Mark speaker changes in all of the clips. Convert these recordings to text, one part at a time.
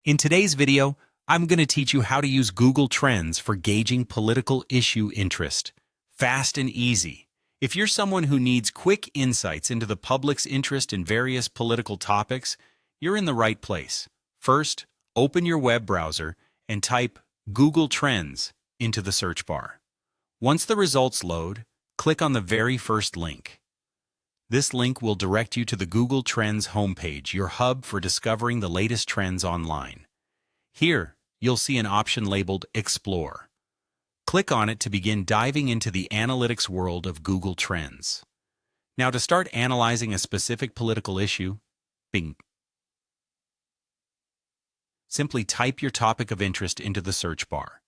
Speaker 1: In today's video, I'm going to teach you how to use Google Trends for gauging political issue interest. Fast and easy. If you're someone who needs quick insights into the public's interest in various political topics, you're in the right place. First, open your web browser and type Google Trends into the search bar. Once the results load, click on the very first link. This link will direct you to the Google Trends homepage, your hub for discovering the latest trends online. Here, you'll see an option labeled Explore. Click on it to begin diving into the analytics world of Google Trends. Now, to start analyzing a specific political issue, Bing. Simply type your topic of interest into the search bar.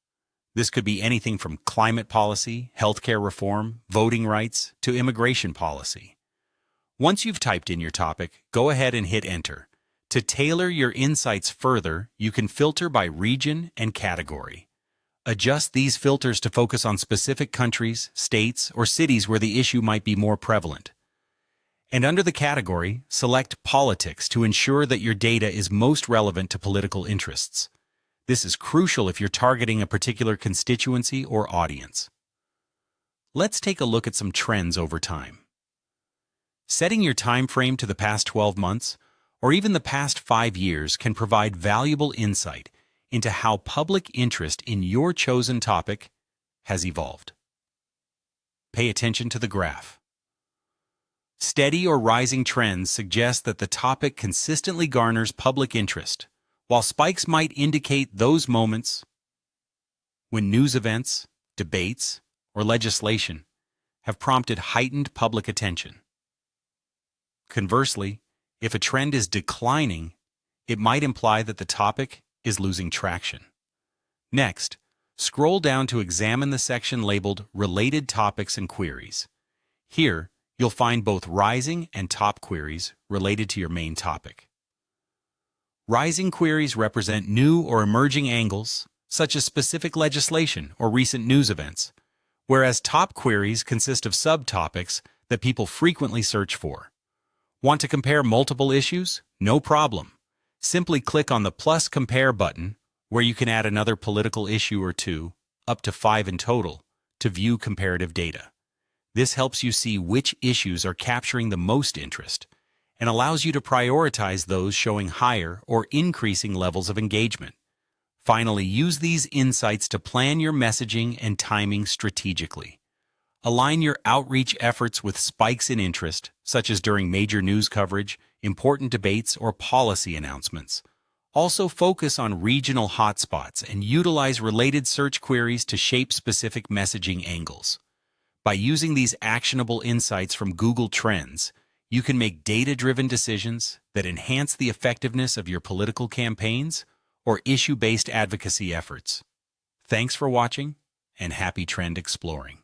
Speaker 1: This could be anything from climate policy, healthcare reform, voting rights, to immigration policy. Once you've typed in your topic, go ahead and hit Enter. To tailor your insights further, you can filter by region and category. Adjust these filters to focus on specific countries, states, or cities where the issue might be more prevalent. And under the category, select Politics to ensure that your data is most relevant to political interests. This is crucial if you're targeting a particular constituency or audience. Let's take a look at some trends over time. Setting your time frame to the past 12 months or even the past 5 years can provide valuable insight into how public interest in your chosen topic has evolved. Pay attention to the graph. Steady or rising trends suggest that the topic consistently garners public interest, while spikes might indicate those moments when news events, debates, or legislation have prompted heightened public attention. Conversely, if a trend is declining, it might imply that the topic is losing traction. Next, scroll down to examine the section labeled Related Topics and Queries. Here, you'll find both rising and top queries related to your main topic. Rising queries represent new or emerging angles, such as specific legislation or recent news events, whereas top queries consist of subtopics that people frequently search for. Want to compare multiple issues? No problem. Simply click on the plus compare button, where you can add another political issue or two, up to 5 in total, to view comparative data. This helps you see which issues are capturing the most interest and allows you to prioritize those showing higher or increasing levels of engagement. Finally, use these insights to plan your messaging and timing strategically. Align your outreach efforts with spikes in interest, such as during major news coverage, important debates, or policy announcements. Also focus on regional hotspots and utilize related search queries to shape specific messaging angles. By using these actionable insights from Google Trends, you can make data-driven decisions that enhance the effectiveness of your political campaigns or issue-based advocacy efforts. Thanks for watching, and happy trend exploring.